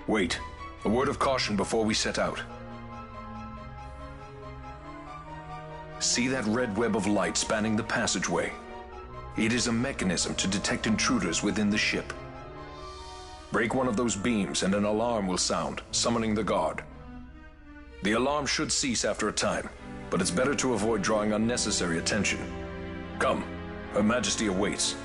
Wait. A word of caution before we set out. See that red web of light spanning the passageway? It is a mechanism to detect intruders within the ship. Break one of those beams and an alarm will sound, summoning the guard. The alarm should cease after a time, but it's better to avoid drawing unnecessary attention. Come, Her Majesty awaits.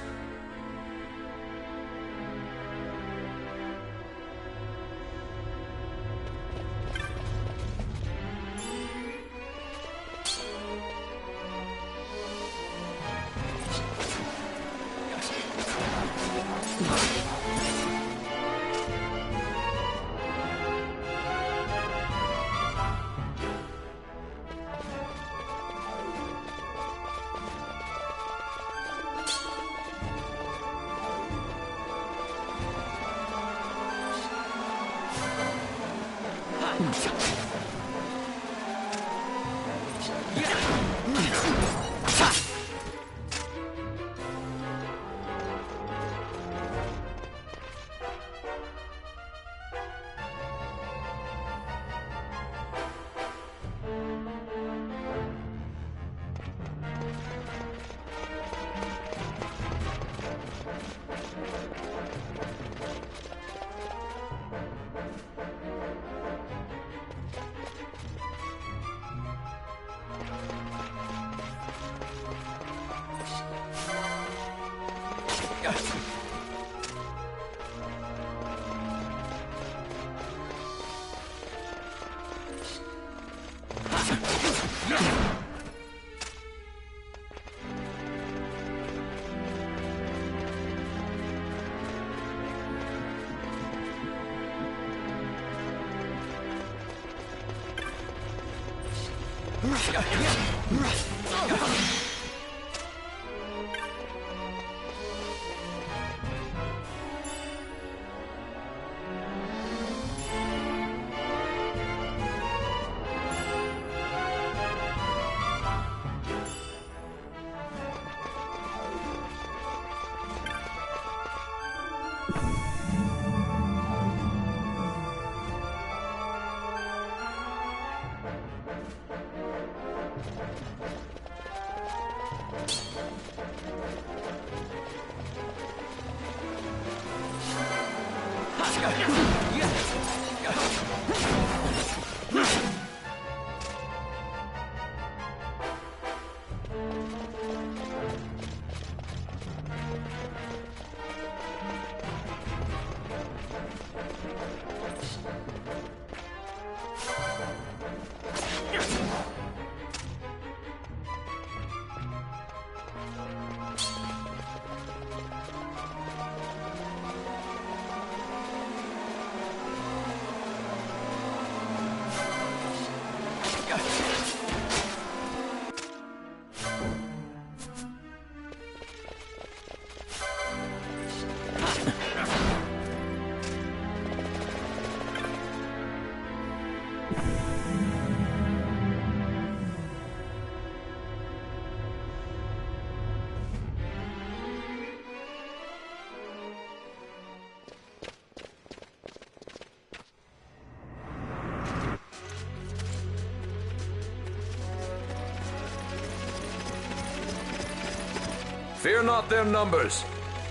Fear not their numbers.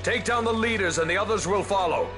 Take down the leaders and the others will follow.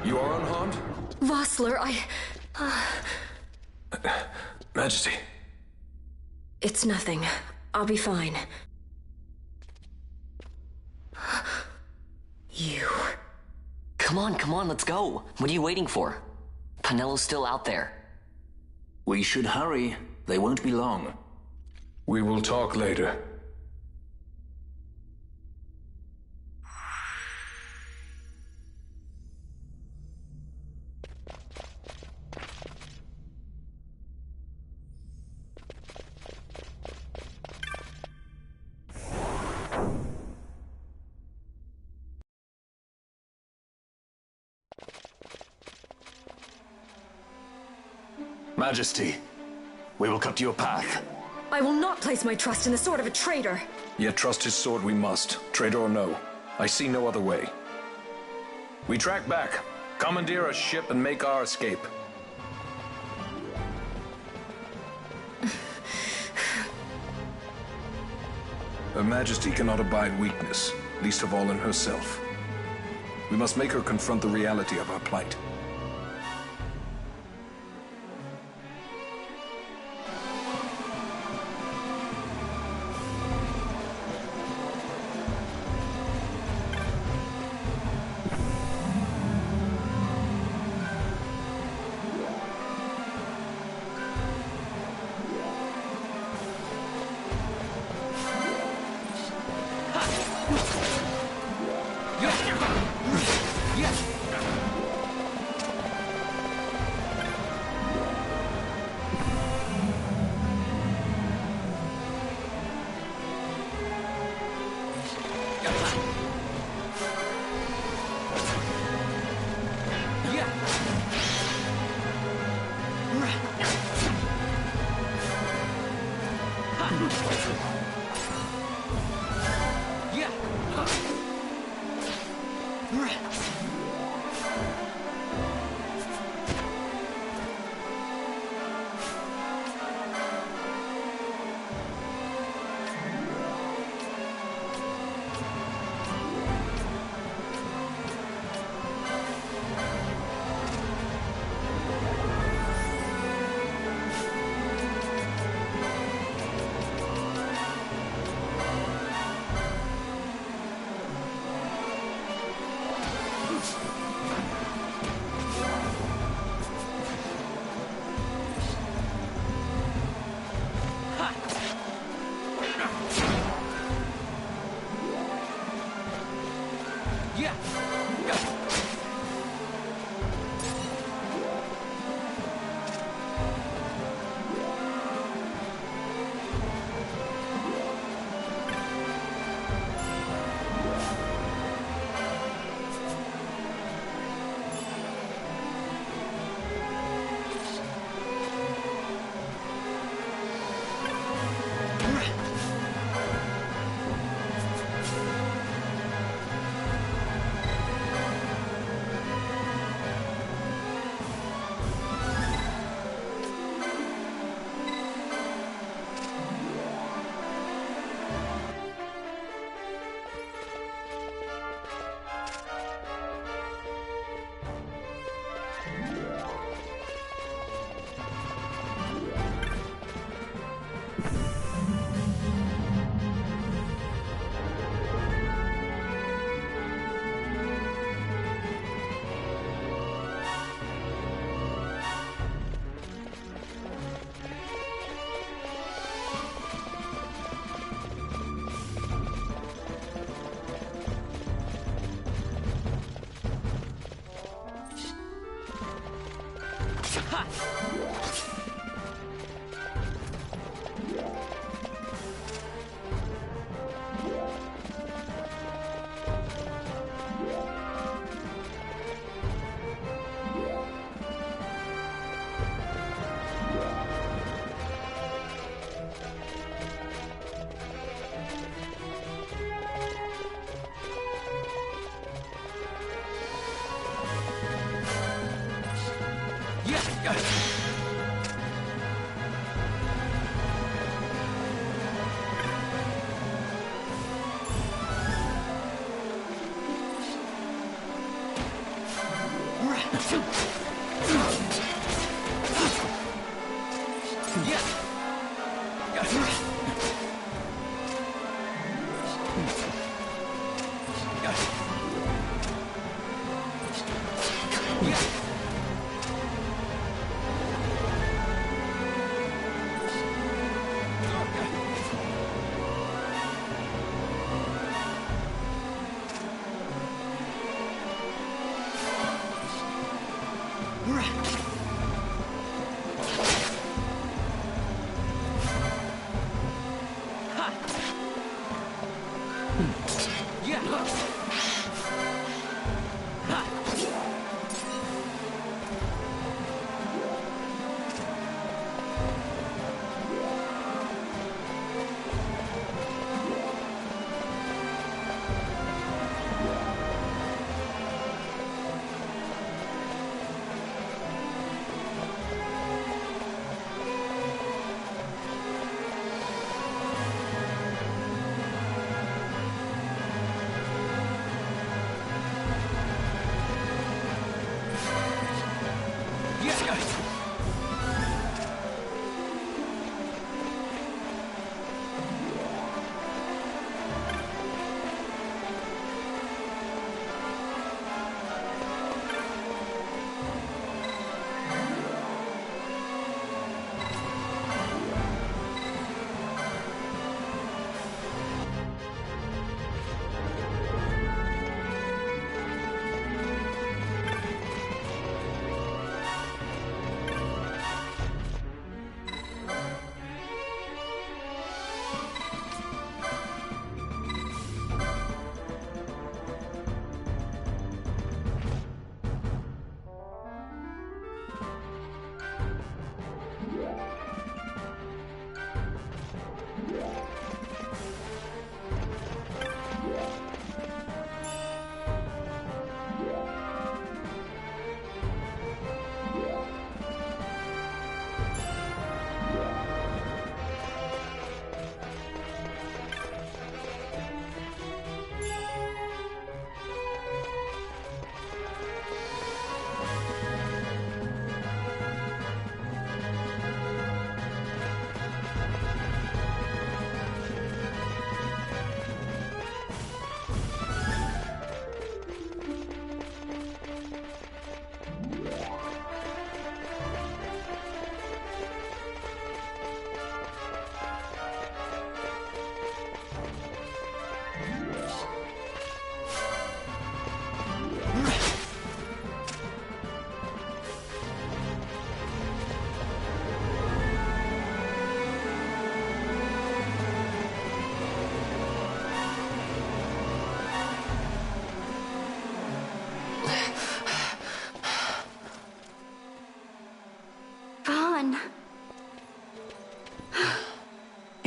You are unharmed? Vossler, Majesty. It's nothing. I'll be fine. You... Come on, let's go. What are you waiting for? Panelo's still out there. We should hurry. They won't be long. We will talk later. Majesty, we will cut your path. I will not place my trust in the sword of a traitor. Yet trust his sword we must, traitor or no. I see no other way. We track back, commandeer a ship and make our escape. Her Majesty cannot abide weakness, least of all in herself. We must make her confront the reality of our plight.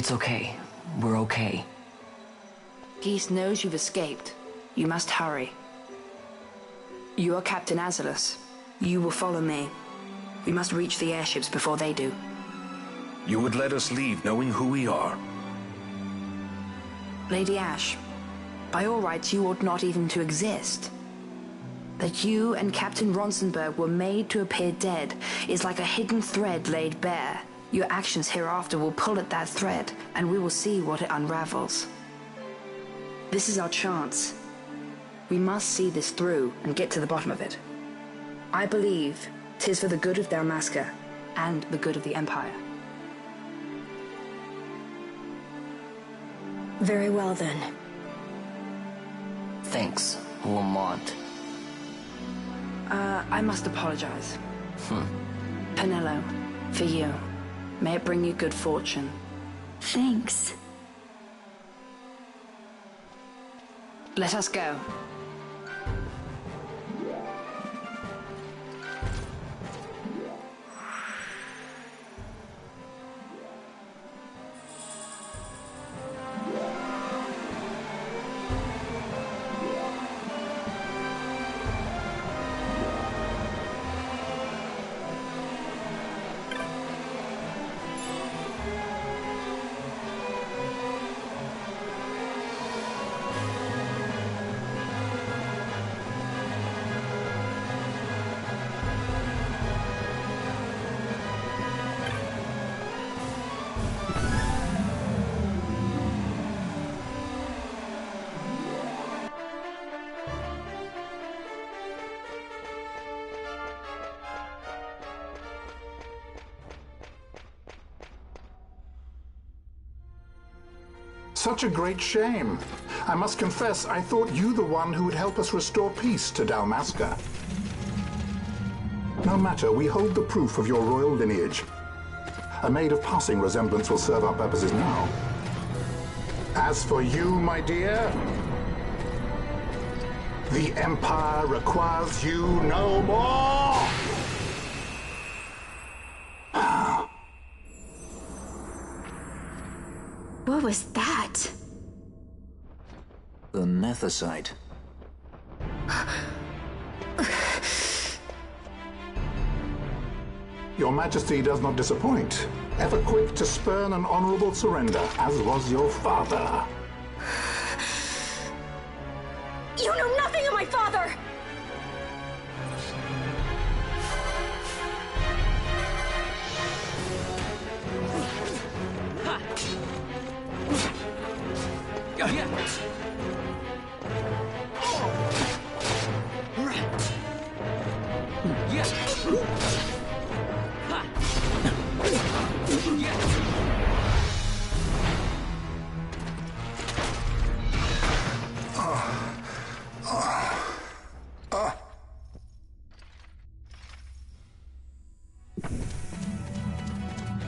It's okay. We're okay. Geese knows you've escaped. You must hurry. You are Captain Azalus. You will follow me. We must reach the airships before they do. You would let us leave knowing who we are? Lady Ash, by all rights you ought not even to exist. That you and Captain Ronsenberg were made to appear dead is like a hidden thread laid bare. Your actions hereafter will pull at that thread, and we will see what it unravels. This is our chance. We must see this through and get to the bottom of it. I believe 'tis for the good of Dalmasca and the good of the Empire. Very well, then. Thanks, Lamont. I must apologize. Penelo, for you. May it bring you good fortune. Thanks. Let us go. Such a great shame. I must confess, I thought you the one who would help us restore peace to Dalmasca. No matter, we hold the proof of your royal lineage. A maid of passing resemblance will serve our purposes now. As for you, my dear, the Empire requires you no more! What was that? The Nethicite. Your Majesty does not disappoint. Ever quick to spurn an honorable surrender, as was your father. You know nothing of my father!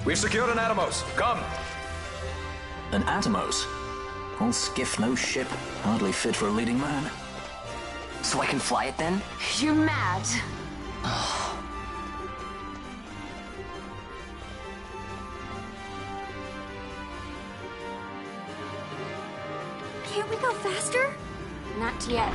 We've secured an Atmos. Come! An Atmos? All skiff, no ship. Hardly fit for a leading man. So I can fly it then? You're mad. Can't we go faster? Not yet.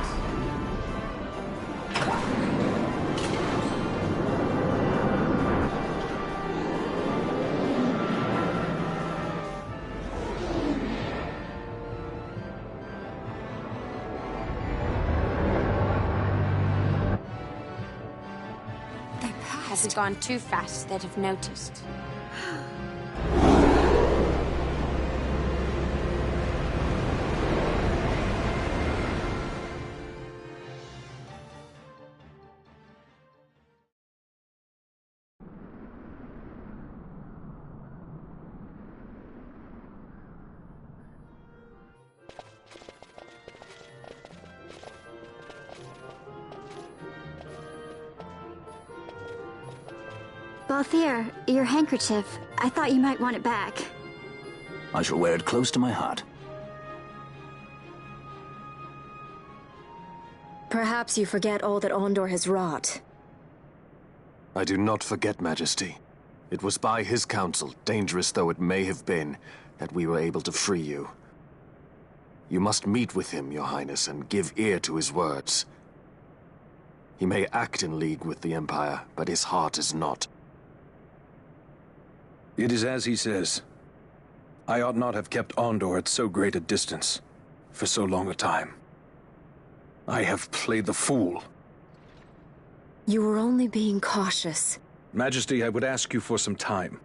Has gone too fast, they'd have noticed. Balthier, your handkerchief. I thought you might want it back. I shall wear it close to my heart. Perhaps you forget all that Ondor has wrought. I do not forget, Majesty. It was by his counsel, dangerous though it may have been, that we were able to free you. You must meet with him, Your Highness, and give ear to his words. He may act in league with the Empire, but his heart is not. It is as he says. I ought not have kept Ondor at so great a distance for so long a time. I have played the fool. You were only being cautious. Majesty, I would ask you for some time.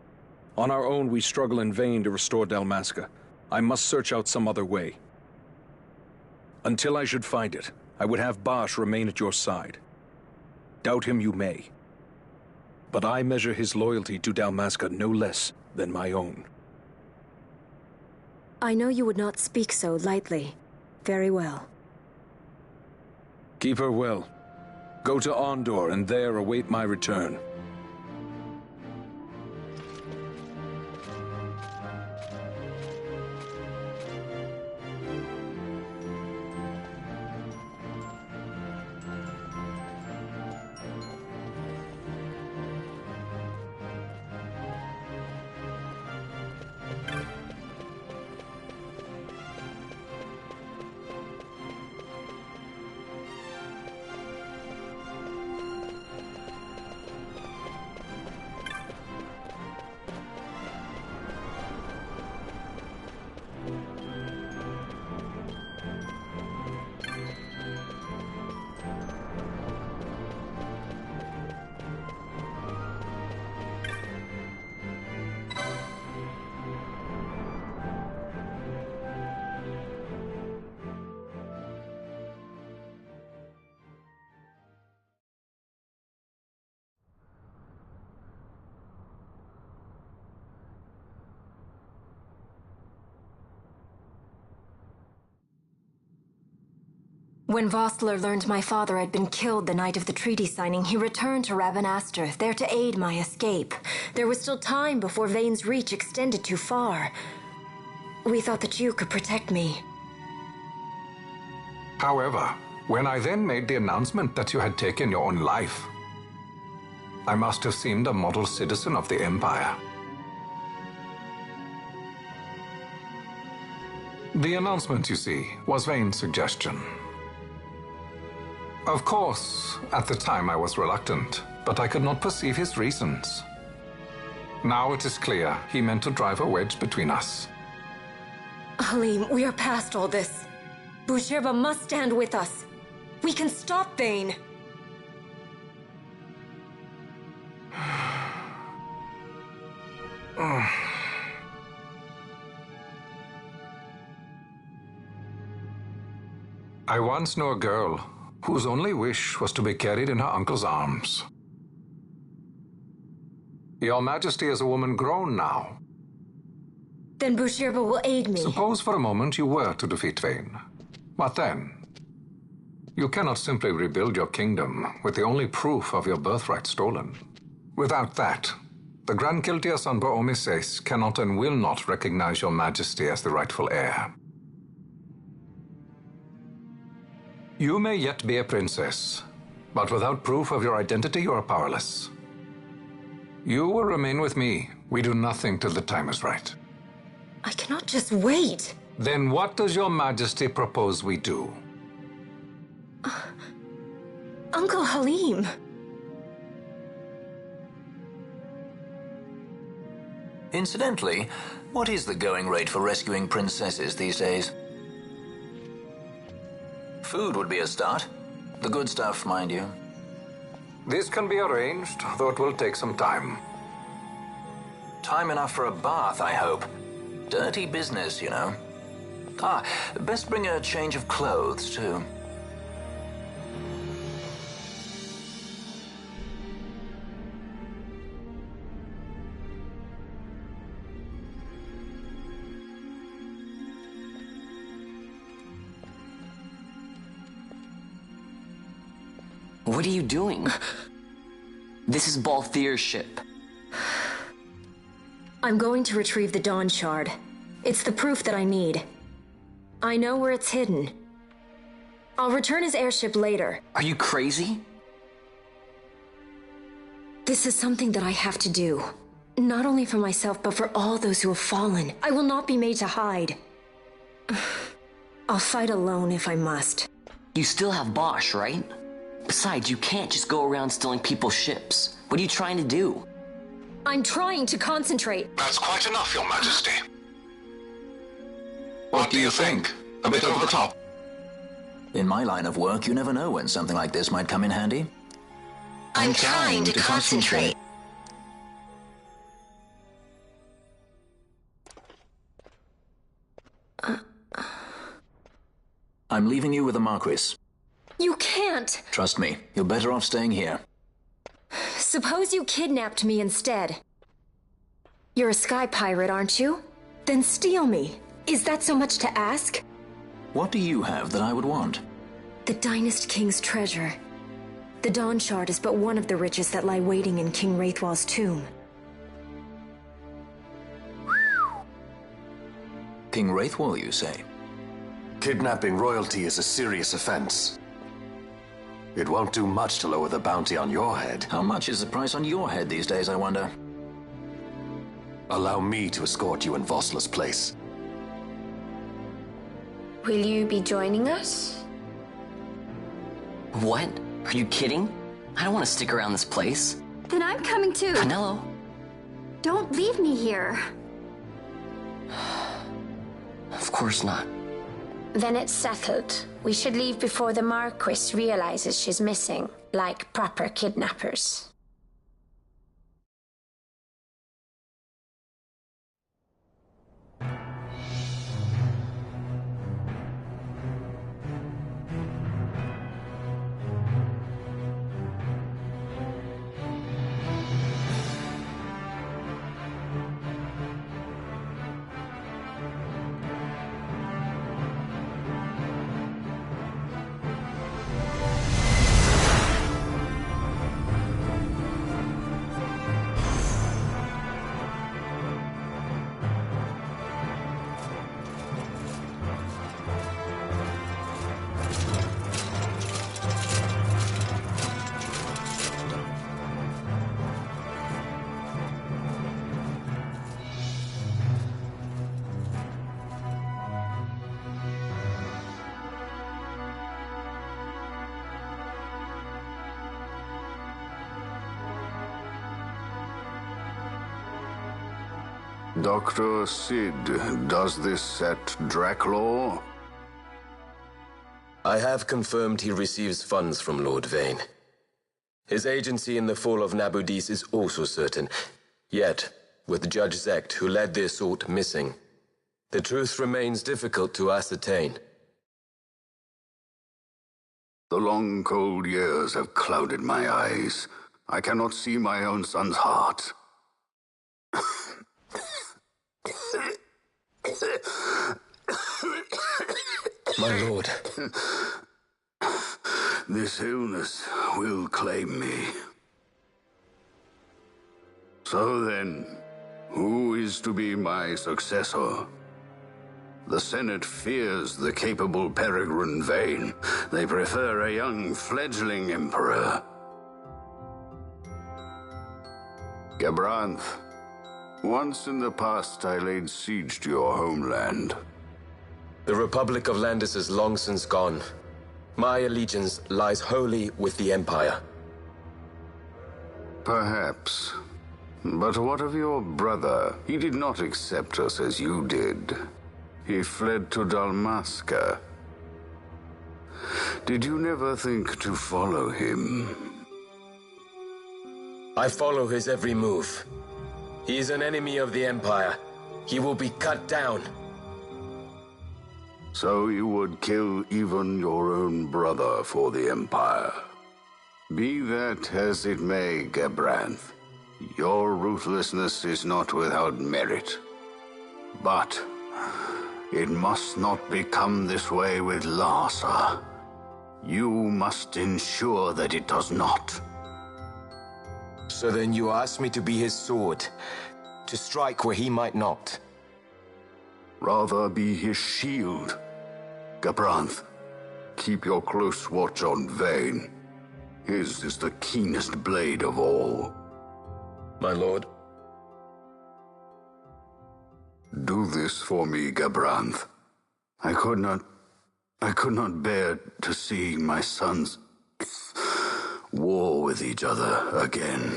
On our own, we struggle in vain to restore Dalmasca. I must search out some other way. Until I should find it, I would have Bosch remain at your side. Doubt him you may. But I measure his loyalty to Dalmasca no less than my own. I know you would not speak so lightly. Very well. Keep her well. Go to Ondor and there await my return. When Vossler learned my father had been killed the night of the treaty signing, he returned to Ravenaster, there to aid my escape. There was still time before Vane's reach extended too far. We thought that you could protect me. However, when I then made the announcement that you had taken your own life, I must have seemed a model citizen of the Empire. The announcement, you see, was Vane's suggestion. Of course, at the time I was reluctant, but I could not perceive his reasons. Now it is clear he meant to drive a wedge between us. Halim, we are past all this. Bushirba must stand with us. We can stop Vane. I once knew a girl whose only wish was to be carried in her uncle's arms. Your Majesty is a woman grown now. Then Bushirba will aid me. Suppose for a moment you were to defeat Vane. What then? You cannot simply rebuild your kingdom with the only proof of your birthright stolen. Without that, the Grand Kiltias on Bo-Omises cannot and will not recognize your Majesty as the rightful heir. You may yet be a princess, but without proof of your identity, you are powerless. You will remain with me. We do nothing till the time is right. I cannot just wait. Then what does your Majesty propose we do? Uncle Halim. Incidentally, what is the going rate for rescuing princesses these days? Food would be a start. The good stuff, mind you. This can be arranged, though it will take some time. Time enough for a bath, I hope. Dirty business, you know. Ah, best bring a change of clothes, too. What are you doing? This is Balthier's ship. I'm going to retrieve the Dawn Shard. It's the proof that I need. I know where it's hidden. I'll return his airship later. Are you crazy? This is something that I have to do. Not only for myself, but for all those who have fallen. I will not be made to hide. I'll fight alone if I must. You still have Bosch, right? Besides, you can't just go around stealing people's ships. What are you trying to do? I'm trying to concentrate. That's quite enough, Your Majesty. What do you think? A bit over the top? In my line of work, you never know when something like this might come in handy. I'm trying to concentrate. I'm leaving you with the Marquis. You can't! Trust me, you're better off staying here. Suppose you kidnapped me instead. You're a sky pirate, aren't you? Then steal me. Is that so much to ask? What do you have that I would want? The Dynast King's treasure. The Dawn Shard is but one of the riches that lie waiting in King Wraithwall's tomb. King Wraithwall, you say? Kidnapping royalty is a serious offense. It won't do much to lower the bounty on your head. How much is the price on your head these days, I wonder? Allow me to escort you in Vosla's place. Will you be joining us? What? Are you kidding? I don't want to stick around this place. Then I'm coming too. Penelo. Don't leave me here. Of course not. Then it's settled. We should leave before the Marquis realizes she's missing, like proper kidnappers. Dr. Sid, does this set Draclaw? I have confirmed he receives funds from Lord Vane. His agency in the fall of Nabudis is also certain. Yet, with Judge Zect, who led the assault, missing, the truth remains difficult to ascertain. The long, cold years have clouded my eyes. I cannot see my own son's heart. My lord. This illness will claim me. So then, who is to be my successor? The Senate fears the capable Peregrine Vane. They prefer a young fledgling emperor. Gabranth, once in the past I laid siege to your homeland. The Republic of Landis is long since gone. My allegiance lies wholly with the Empire. Perhaps. But what of your brother? He did not accept us as you did. He fled to Dalmasca. Did you never think to follow him? I follow his every move. He is an enemy of the Empire. He will be cut down. So you would kill even your own brother for the Empire. Be that as it may, Gabranth, your ruthlessness is not without merit. But it must not become this way with Larsa. You must ensure that it does not. So then you ask me to be his sword, to strike where he might not. Rather be his shield. Gabranth, keep your close watch on Vane. His is the keenest blade of all. My lord. Do this for me, Gabranth. I could not bear to see my sons war with each other again.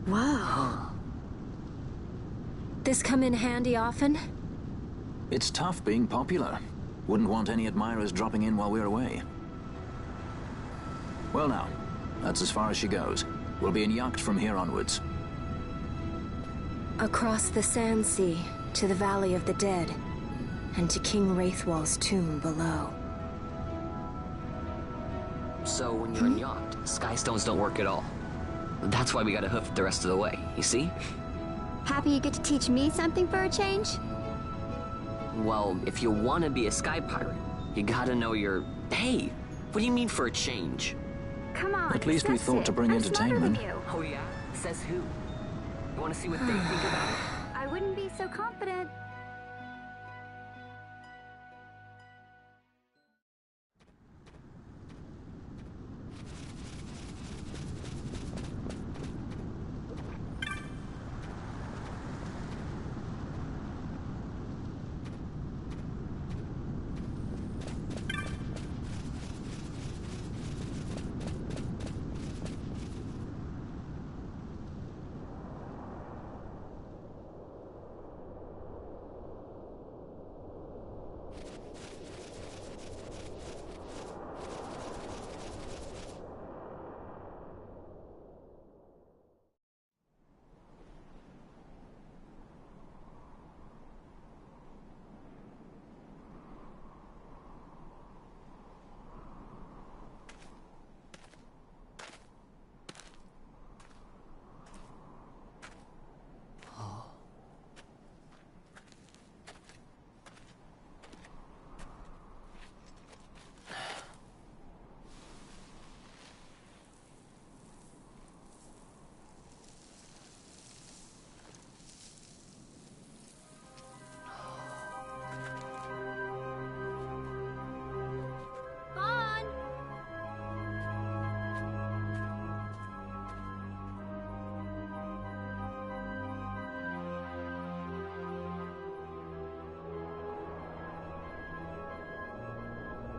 Whoa. This come in handy often? It's tough being popular. Wouldn't want any admirers dropping in while we're away. Well now, that's as far as she goes. We'll be in yacht from here onwards. Across the sand sea, to the Valley of the Dead, and to King Wraithwall's tomb below. So when you're in yacht, skystones don't work at all. That's why we gotta hoof it the rest of the way, you see? Happy you get to teach me something for a change? Well, if you want to be a sky pirate, you gotta know your... Hey, what do you mean for a change? Come on, at least we thought to bring entertainment. Oh yeah? Says who? You want to see what they think about it? I wouldn't be so confident.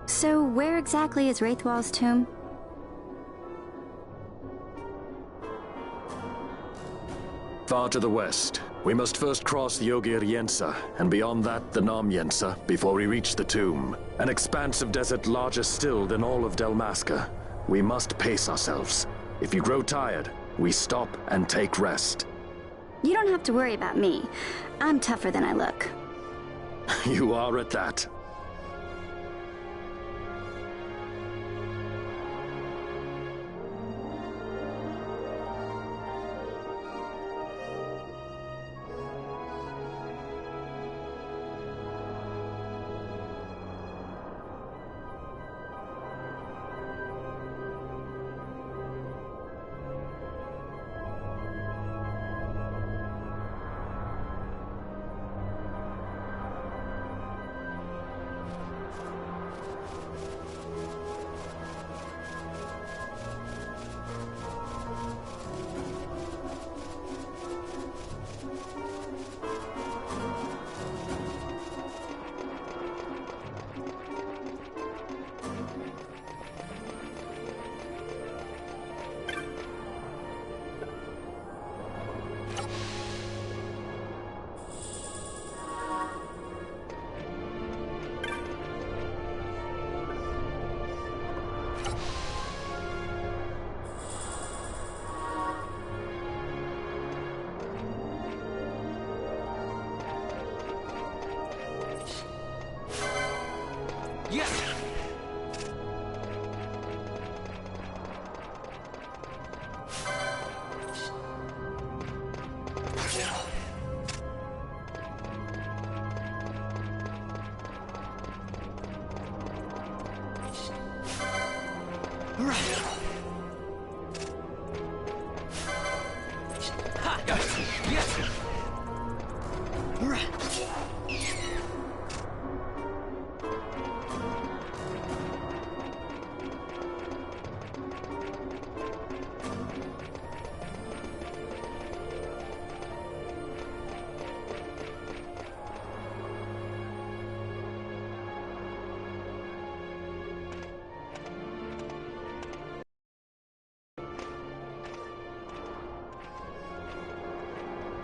So where exactly is Wraithwall's tomb? Far to the west. We must first cross the Ogir Yensa, and beyond that the Nam Yensa, before we reach the tomb. An expanse of desert larger still than all of Delmasca. We must pace ourselves. If you grow tired, we stop and take rest. You don't have to worry about me. I'm tougher than I look. You are at that.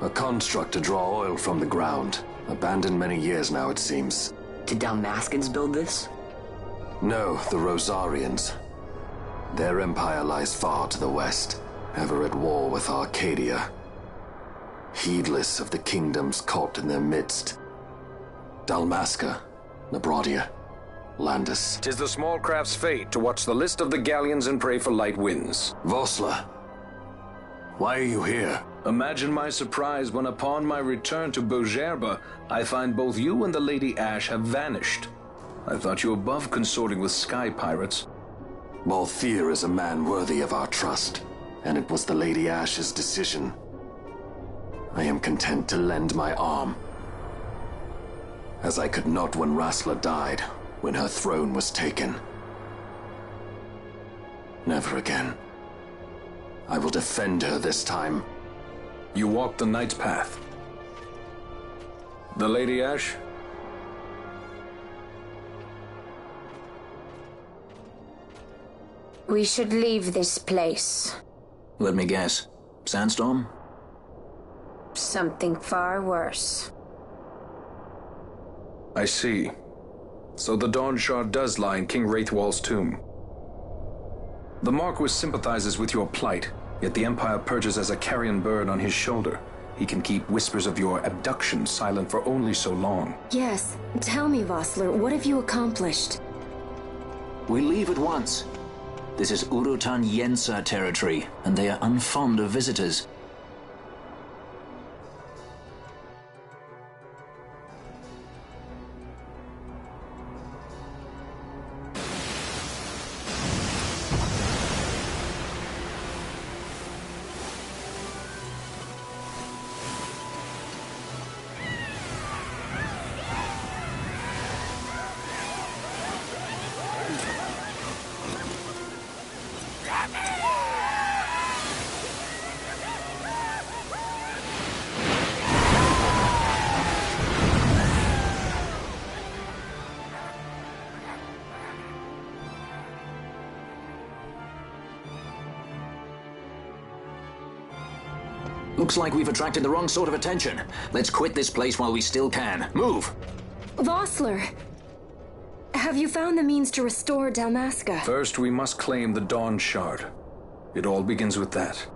A construct to draw oil from the ground. Abandoned many years now, it seems. Did Dalmaskans build this? No, the Rosarians. Their empire lies far to the west, ever at war with Arcadia. Heedless of the kingdoms caught in their midst. Dalmasca, Nabrodia, Landis. 'Tis the small craft's fate to watch the list of the galleons and pray for light winds. Vossler, why are you here? Imagine my surprise when upon my return to Bogerba, I find both you and the Lady Ash have vanished. I thought you above consorting with sky pirates. Balthier is a man worthy of our trust, and it was the Lady Ash's decision. I am content to lend my arm, as I could not when Rassler died, when her throne was taken. Never again. I will defend her this time. You walked the Knight's path. The Lady Ash? We should leave this place. Let me guess. Sandstorm? Something far worse. I see. So the Dawn Shard does lie in King Wraithwall's tomb. The Marquis sympathizes with your plight, yet the Empire purges as a carrion bird on his shoulder. He can keep whispers of your abduction silent for only so long. Yes. Tell me, Vossler, what have you accomplished? We leave at once. This is Urutan-Yensa territory, and they are unfond of visitors. Looks like we've attracted the wrong sort of attention. Let's quit this place while we still can. Move! Vossler! Have you found the means to restore Dalmasca? First, we must claim the Dawn Shard. It all begins with that.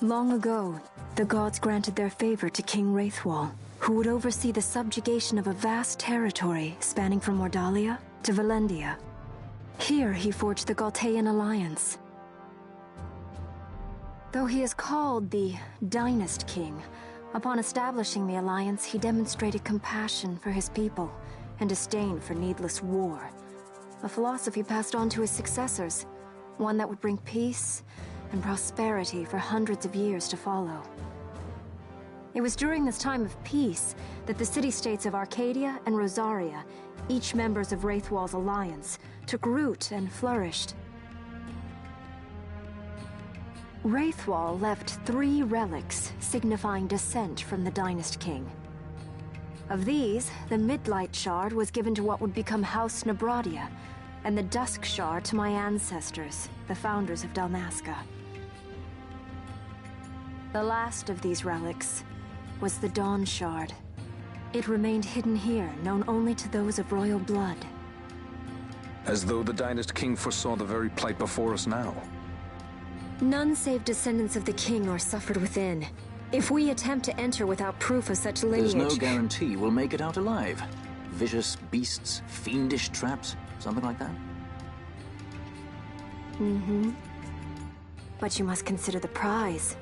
Long ago, the gods granted their favor to King Wraithwall, who would oversee the subjugation of a vast territory spanning from Mordalia to Valendia. Here he forged the Galtean alliance. Though he is called the Dynast King, upon establishing the alliance, he demonstrated compassion for his people and disdain for needless war. A philosophy passed on to his successors, one that would bring peace and prosperity for hundreds of years to follow. It was during this time of peace that the city-states of Arcadia and Rosaria, each members of Wraithwall's alliance, took root and flourished. Wraithwall left 3 relics signifying descent from the Dynast King. Of these, the Midlight Shard was given to what would become House Nabradia, and the Dusk Shard to my ancestors, the founders of Dalmasca. The last of these relics was the Dawn Shard. It remained hidden here, known only to those of royal blood. As though the Dynast King foresaw the very plight before us now. None save descendants of the king are suffered within. If we attempt to enter without proof of such lineage... There's no guarantee we'll make it out alive. Vicious beasts, fiendish traps, something like that? Mm-hmm. But you must consider the prize.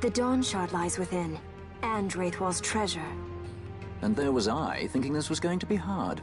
The Dawn Shard lies within, and Wraithwall's treasure. And there was I, thinking this was going to be hard.